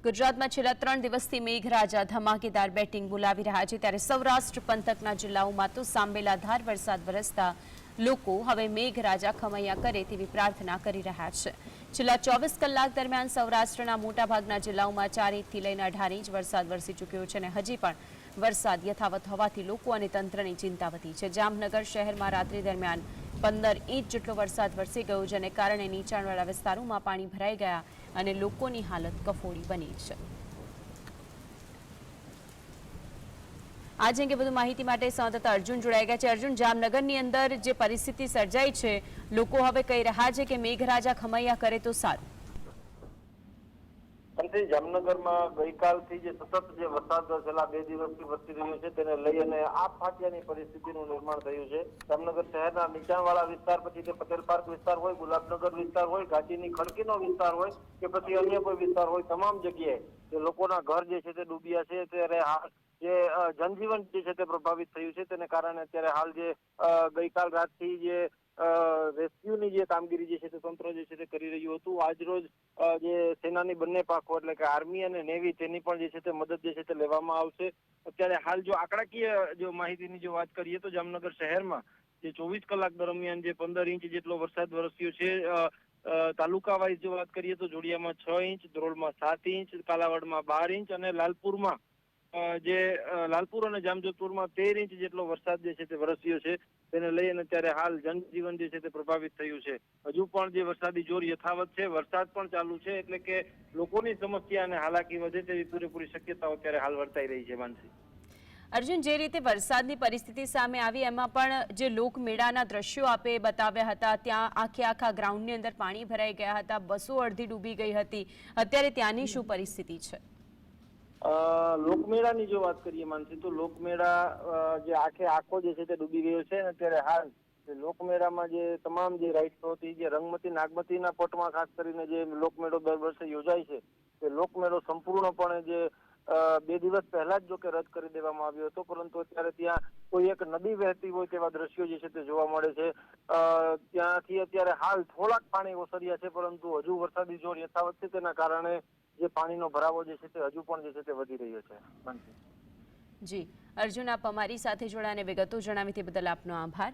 ગુજરાતમાં છેલ્લા 3 દિવસથી મેઘરાજા ધમાકેદાર બેટિંગ બોલાવી રહ્યા છે ત્યારે સૌરાષ્ટ્ર પંથકના જિલ્લાઓમાં તો સાંબેલાધાર વરસાદ વરસતા લોકો હવે મેઘરાજા ખમૈયા કરે તેવી પ્રાર્થના કરી રહ્યા છે। છેલ્લા 24 કલાક દરમિયાન સૌરાષ્ટ્રના મોટાભાગના જિલ્લાઓમાં 4 ઇંચથી લઈને 18 ઇંચ વરસાદ વરસી ચૂક્યો છે અને હજી પણ વરસાદ યથાવત હોવાથી લોકો અને તંત્રની ચિંતા વધી છે। જામનગર શહેરમાં રાત્રિ દરમિયાન 15 ઇંચ જેટલો વરસાદ વરસી ગયો જેને કારણે નીચાણવાળા વિસ્તારોમાં પાણી ભરાઈ ગયા અને લોકોની હાલત કફોડી બની છે। आज अंगे વધુ માહિતી માટે સંવાદદાતા અર્જુન જોડાઈ ગયા છે। અર્જુન, જામનગરની અંદર જે પરિસ્થિતિ સર્જાઈ છે, લોકો હવે કહી રહ્યા છે કે મેઘરાજા ખમૈયા કરે તો સારું। જામનગરમાં ગઈકાલથી જે સતત જે વરસાદ છેલ્લા 2 દિવસથી વરસી રહ્યો છે તેને લઈ અને આપ ફાટ્યાની પરિસ્થિતિનું નિર્માણ થયું છે। જામનગર શહેરના નીચાણવાળા વિસ્તાર, પછી તે પટેલ પાર્ક વિસ્તાર હોય, ગુલાબનગર વિસ્તાર હોય, ઘાટીની ખડકીનો વિસ્તાર હોય કે પછી અન્ય કોઈ વિસ્તાર હોય, તમામ જગ્યાએ જે લોકોના ઘર જે છે તે ડૂબ્યા છે। ત્યારે જે જનજીવન જે છે તે પ્રભાવિત થયું છે તેને કારણે અત્યારે હાલ જે ગઈકાલ રાતથી જે રેસ્ક્યુની જે કામગીરી જે છે તે તંત્ર જે છે તે કરી રહ્યું હતું। આજરોજ જે સેનાની બંને પાકો એટલે કે આર્મી અને નેવી તેની પણ જે છે તે મદદ જે છે તે લેવામાં આવશે। અત્યારે હાલ જો આંકડાકીય જો માહિતીની જો વાત કરીએ તો જામનગર શહેરમાં જે 24 કલાક દરમિયાન જે 15 ઇંચ જેટલો વરસાદ વરસ્યો છે। તાલુકા વાઇઝ જો વાત કરીએ તો જોડિયામાં 6 ઇંચ, ધ્રોલમાં 7 ઇંચ, કાલાવાડમાં 12 ઇંચ અને લાલપુરમાં લાલપુર અને જામજોધપુરમાં 13 ઇંચ જેટલો વરસાદ જે છે તે વરસ્યો છે। તેને લઈને અત્યારે હાલ જનજીવન જે છે તે પ્રભાવિત થયું છે। હજુ પણ જે વરસાદી જોર યથાવત છે, વરસાદ પણ ચાલુ છે, એટલે કે લોકોની સમસ્યા અને હાલાકી વધે તેવી પૂરેપૂરી શક્યતાઓ અત્યારે હાલ વર્તાઈ રહી છે। માનસી, અર્જુન, જે રીતે વરસાદની પરિસ્થિતિ સામે આવી એમાં પણ જે લોકમેળાના દ્રશ્યો આપે બતાવ્યા હતા, ત્યાં આખા ગ્રાઉન્ડની અંદર પાણી ભરાઈ ગયા હતા, બસો અડધી ડૂબી ગઈ હતી, અત્યારે ત્યાંની શું પરિસ્થિતિ છે? લોકમેળાની જો વાત કરીએ માનસી, તો લોકમેળા જે આખો જે છે તે ડૂબી ગયો છે। અત્યારે હાલ લોકમેળામાં જે તમામ જે રાઇડ્સો હતી, જે રંગમતી નાગમતીના પટમાં ખાસ કરીને જે લોકમેળો દર વર્ષે યોજાય છે, તે લોકમેળો સંપૂર્ણપણે જે 2 દિવસ પહેલા જ જો કે રદ કરી દેવામાં આવ્યો હતો, પરંતુ અત્યારે ત્યાં કોઈ એક નદી વહેતી હોય તેવા દ્રશ્યો જે છે તે જોવા મળે છે। ત્યાંથી અત્યારે હાલ થોડાક પાણી ઓસર્યા છે, પરંતુ હજુ વરસાદી જોર યથાવત છે, તેના કારણે જે પાણીનો ભરાવો જે છે તે હજુ પણ જે છે તે વધી રહ્યો છે। જી અર્જુન, આપ અમારી સાથે જોડાને વિગતો જણાવી તે બદલ આપનો આભાર।